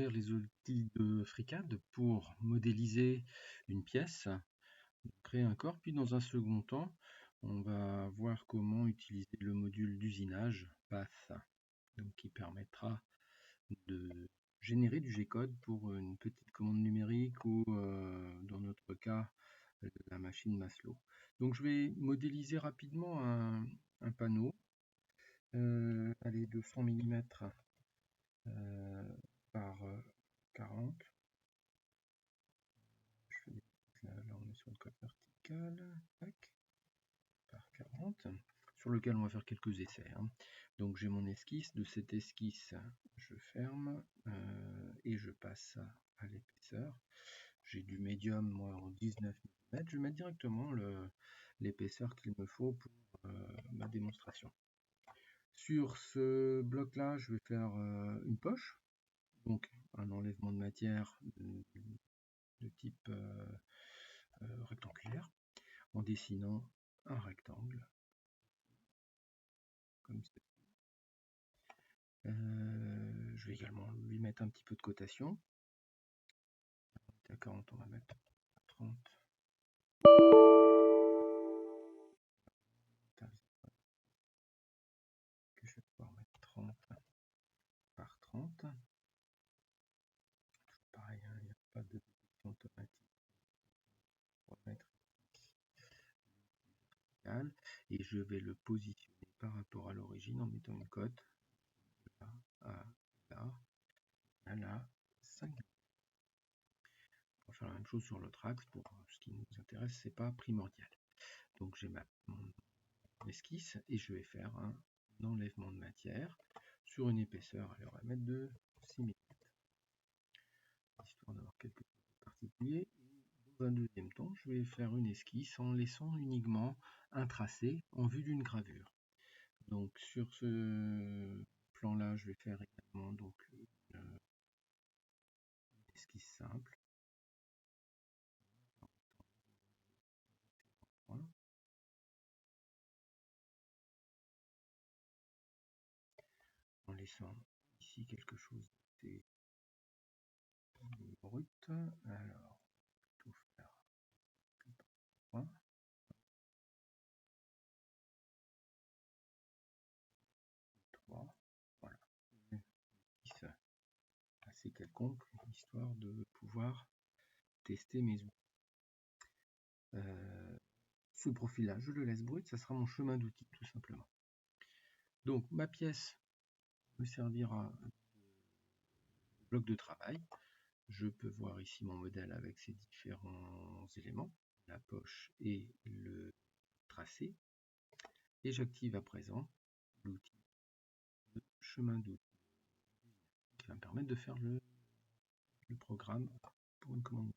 découvrir les outils de FreeCAD pour modéliser une pièce, créer un corps, puis dans un second temps, on va voir comment utiliser le module d'usinage Path, donc qui permettra de générer du G-code pour une petite commande numérique ou dans notre cas la machine Maslow. Donc je vais modéliser rapidement un panneau, allez, de 100 mm par 40. Là, on est sur le code vertical, tac, par 40, sur lequel on va faire quelques essais. Donc j'ai mon esquisse, de cette esquisse je ferme et je passe à l'épaisseur. J'ai du médium moi en 19 mm, je vais mettre directement l'épaisseur qu'il me faut pour ma démonstration. Sur ce bloc là je vais faire une poche, donc un enlèvement de matière de type rectangulaire, en dessinant un rectangle comme ça. Je vais également lui mettre un petit peu de cotation. À 40, on va mettre 30. Que je vais pouvoir mettre 30 par 30. Pareil, il n'y a pas de détection automatique. On va mettre et je vais le positionner par rapport à l'origine en mettant une cote de là à là, à là, 5. On va faire la même chose sur l'autre axe. Pour ce qui nous intéresse, c'est pas primordial. Donc j'ai mon esquisse et je vais faire un enlèvement de matière sur une épaisseur, allez, on va mettre de 6 mm, histoire d'avoir quelque chose de particulier. Dans un deuxième temps, je vais faire une esquisse en laissant uniquement un tracé en vue d'une gravure. Donc sur ce plan là, je vais faire également donc une esquisse simple. En laissant ici quelque chose de brut. Alors, tout faire. 3, voilà. Assez quelconque, histoire de pouvoir tester mes outils. Ce profil-là, je le laisse brut, ça sera mon chemin d'outil, tout simplement. Donc, ma pièce me servira de bloc de travail. Je peux voir ici mon modèle avec ses différents éléments, la poche et le tracé. Et j'active à présent l'outil de chemin d'outil qui va me permettre de faire le programme pour une commande.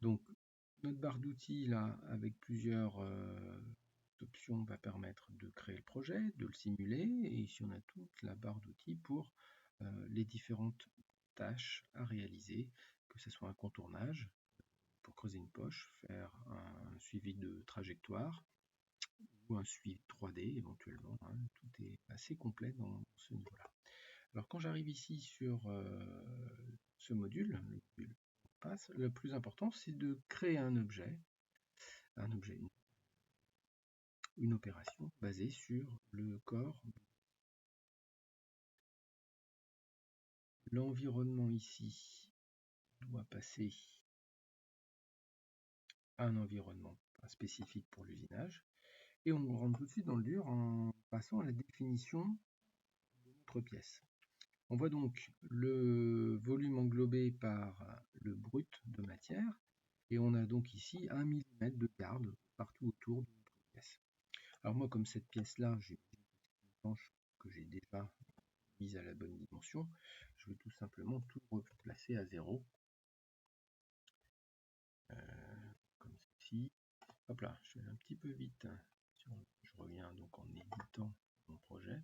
Donc, notre barre d'outils là, avec plusieurs options, va permettre de créer le projet, de le simuler, et ici on a toute la barre d'outils pour les différentes tâches à réaliser, que ce soit un contournage pour creuser une poche, faire un suivi de trajectoire ou un suivi 3D éventuellement. Tout est assez complet dans ce niveau-là. Alors quand j'arrive ici sur ce module, le module passe, le plus important c'est de créer un objet, une opération basée sur le corps. L'environnement ici doit passer à un environnement spécifique pour l'usinage. Et on rentre tout de suite dans le dur en passant à la définition de notre pièce. On voit donc le volume englobé par le brut de matière. Et on a donc ici 1 mm de garde partout autour de notre pièce. Alors moi, comme cette pièce-là, j'ai une planche que j'ai déjà mise à la bonne dimension, je vais tout simplement tout replacer à 0. Comme ceci. Hop là, je vais un petit peu vite. Je reviens donc en éditant mon projet.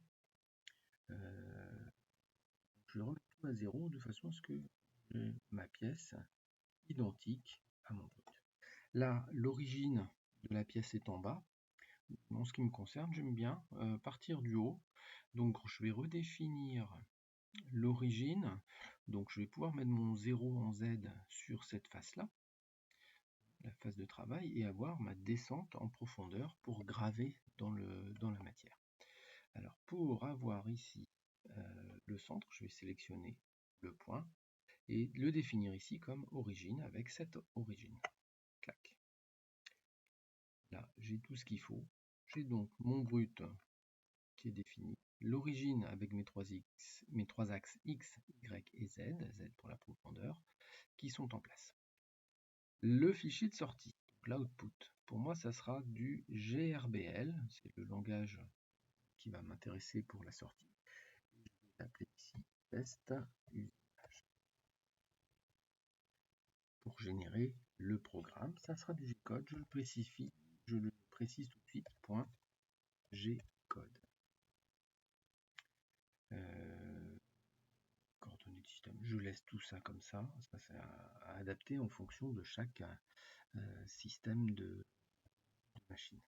Je remets tout à 0 de façon à ce que j'ai ma pièce identique à mon brut. Là, l'origine de la pièce est en bas. En ce qui me concerne, j'aime bien partir du haut. Donc je vais redéfinir l'origine. Donc je vais pouvoir mettre mon 0 en Z sur cette face-là, la face de travail, et avoir ma descente en profondeur pour graver dans la matière. Alors pour avoir ici le centre, je vais sélectionner le point et le définir ici comme origine avec cette origine. Clac. Là, j'ai tout ce qu'il faut. J'ai donc mon brut qui est défini, l'origine avec mes trois axes X, Y et Z, Z pour la profondeur, qui sont en place. Le fichier de sortie, l'output, pour moi ça sera du GRBL, c'est le langage qui va m'intéresser pour la sortie. Je vais l'appeler ici test usage. Pour générer le programme, ça sera du G-code, je le précise tout de suite, .G-code. Coordonnées de système, je laisse tout ça comme ça, ça c'est à adapter en fonction de chaque système de machine.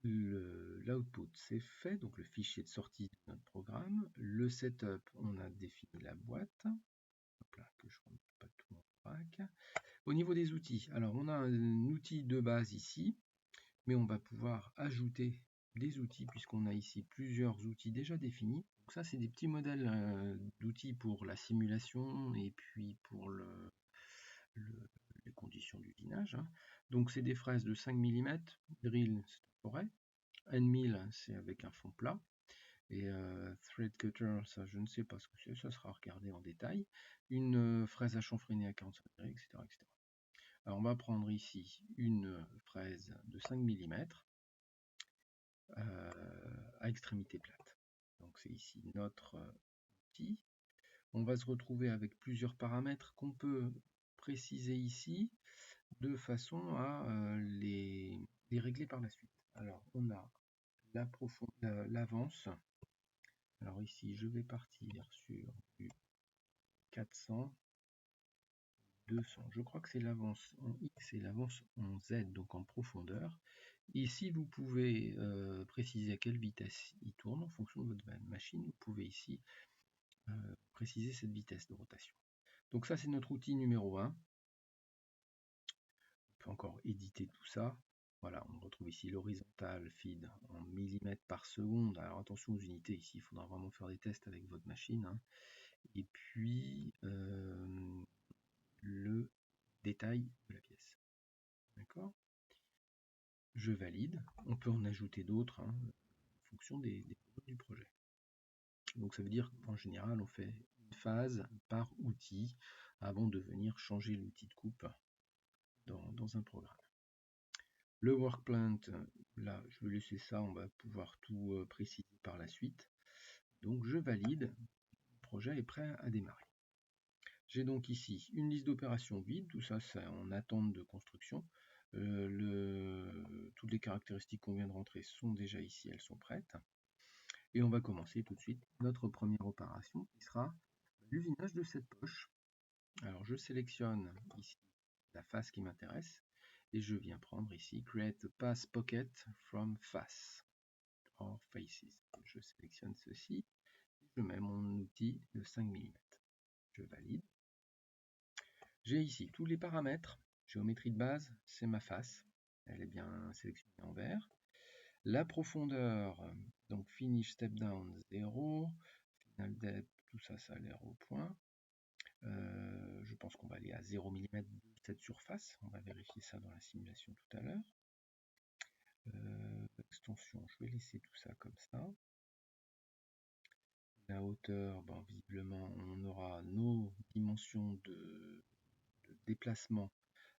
L'output c'est fait, donc le fichier de sortie de notre programme. Le setup, on a défini la boîte. Hop là, que je ne remette pas tout mon pack. Au niveau des outils, alors on a un outil de base ici, mais on va pouvoir ajouter des outils puisqu'on a ici plusieurs outils déjà définis. Donc ça c'est des petits modèles d'outils pour la simulation et puis pour les conditions d'usinage. Donc c'est des fraises de 5 mm, drill c'est temporaire, N1000 c'est avec un fond plat, et thread cutter, ça je ne sais pas ce que c'est, ça sera regardé en détail, une fraise à chanfreiner à 45 degrés, etc., etc. Alors on va prendre ici une fraise de 5 mm à extrémité plate. Donc c'est ici notre outil. On va se retrouver avec plusieurs paramètres qu'on peut préciser ici de façon à les régler par la suite. Alors on a l'avance. Alors ici je vais partir sur du 400, 200. Je crois que c'est l'avance en X et l'avance en Z, donc en profondeur. Ici vous pouvez préciser à quelle vitesse il tourne en fonction de votre machine. Vous pouvez ici préciser cette vitesse de rotation. Donc ça c'est notre outil numéro 1. On peut encore éditer tout ça. Voilà, on retrouve ici l'horizontal feed en millimètres par seconde. Alors attention aux unités ici, il faudra vraiment faire des tests avec votre machine. Et puis le détail de la pièce. D'accord ? Je valide. On peut en ajouter d'autres en fonction des du projet. Donc ça veut dire qu'en général on fait une phase par outil avant de venir changer l'outil de coupe dans un programme. Le workplant, là je vais laisser ça, on va pouvoir tout préciser par la suite. Donc je valide, le projet est prêt à démarrer. J'ai donc ici une liste d'opérations vide, tout ça c'est en attente de construction. Toutes les caractéristiques qu'on vient de rentrer sont déjà ici, elles sont prêtes. Et on va commencer tout de suite notre première opération qui sera l'usinage de cette poche. Alors je sélectionne ici la face qui m'intéresse et je viens prendre ici Create a Pass Pocket from Face or Faces. Je sélectionne ceci, je mets mon outil de 5 mm. Je valide. J'ai ici tous les paramètres. Géométrie de base, c'est ma face. Elle est bien sélectionnée en vert. La profondeur, donc finish step down 0, final depth, tout ça, ça a l'air au point. Je pense qu'on va aller à 0 mm de cette surface. On va vérifier ça dans la simulation tout à l'heure. Extension, je vais laisser tout ça comme ça. La hauteur, bon, visiblement, on aura nos dimensions de déplacement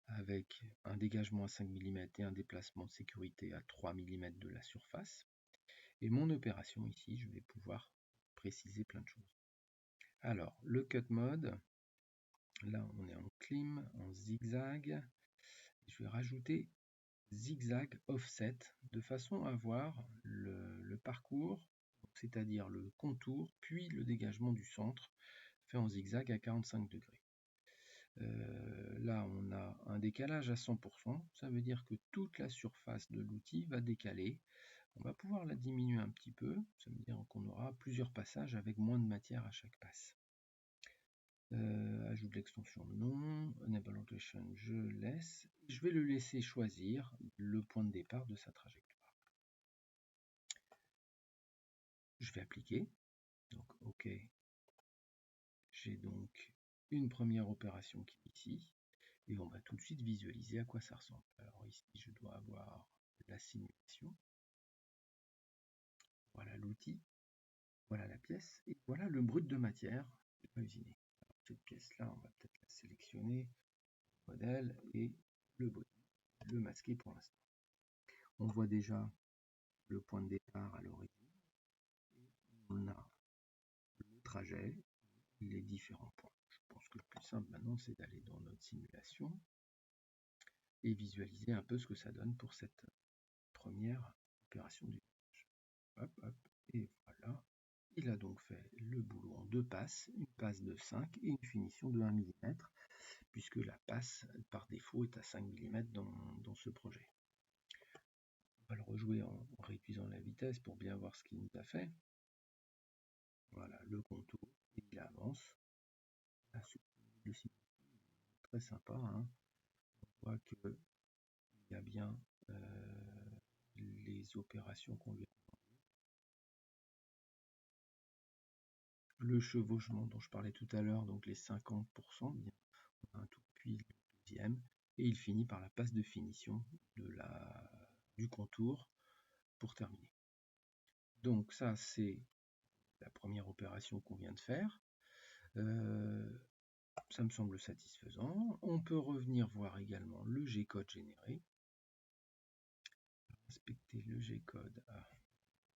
avec un dégagement à 5 mm et un déplacement de sécurité à 3 mm de la surface. Et mon opération ici, je vais pouvoir préciser plein de choses. Alors, le cut mode, là on est en climb, en zigzag. Je vais rajouter zigzag offset de façon à voir le parcours, c'est-à-dire le contour, puis le dégagement du centre fait en zigzag à 45 degrés. Là on a un décalage à 100%, ça veut dire que toute la surface de l'outil va décaler On va pouvoir la diminuer un petit peu, ça veut dire qu'on aura plusieurs passages avec moins de matière à chaque passe. Ajout de l'extension non, Enable Rotation je laisse, je vais le laisser choisir le point de départ de sa trajectoire. Je vais appliquer, donc OK. J'ai donc une première opération qui est ici, et on va tout de suite visualiser à quoi ça ressemble. Alors ici, je dois avoir la simulation. Voilà l'outil, voilà la pièce, et voilà le brut de matière à usiner. Alors, cette pièce-là, on va peut-être la sélectionner, modèle, et le body, le masquer pour l'instant. On voit déjà le point de départ à l'origine. On a le trajet, les différents points. Je pense que le plus simple maintenant, c'est d'aller dans notre simulation et visualiser un peu ce que ça donne pour cette première opération d'usage. Hop, hop, et voilà. Il a donc fait le boulot en 2 passes, une passe de 5 et une finition de 1 mm, puisque la passe par défaut est à 5 mm dans ce projet. On va le rejouer en réduisant la vitesse pour bien voir ce qu'il nous a fait. Voilà, le contour, il avance. Le simulation est très sympa, hein. On voit qu'il y a bien les opérations qu'on lui a demandées. Le chevauchement dont je parlais tout à l'heure, donc les 50%, bien, on a un tout puis le deuxième, et il finit par la passe de finition du contour pour terminer. Donc ça, c'est la première opération qu'on vient de faire. Ça me semble satisfaisant. On peut revenir voir également le G-code généré. Inspecter le G-code à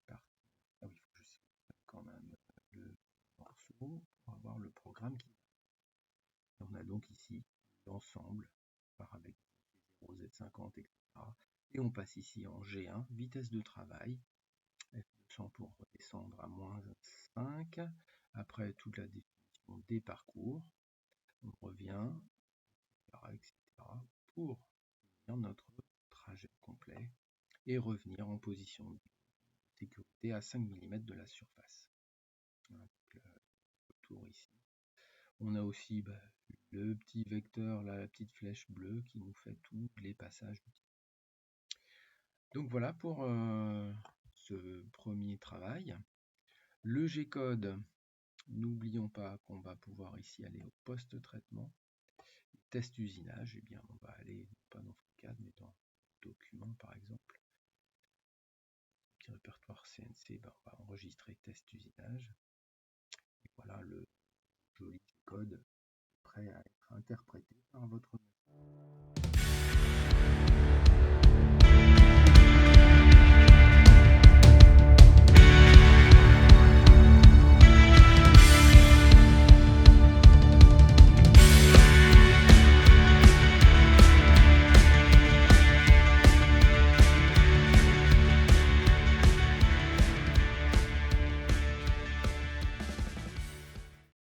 partir. Ah oui, il faut que je sélectionne quand même le morceau pour avoir le programme qui. On a donc ici l'ensemble, avec 0, Z50, etc. Et on passe ici en G1, vitesse de travail, F200 pour redescendre à moins 5. Après toute la définition des parcours, on revient, etc. pour finir notre trajet complet et revenir en position de sécurité à 5 mm de la surface. Donc, autour ici. On a aussi le petit vecteur, là, la petite flèche bleue qui nous fait tous les passages. Donc voilà pour ce premier travail. Le G-code, n'oublions pas qu'on va pouvoir ici aller au post-traitement. Test usinage, eh bien on va aller, pas dans FreeCAD, mais dans document par exemple. Petit répertoire CNC, on va enregistrer test usinage. Et voilà le joli code prêt à être interprété par votre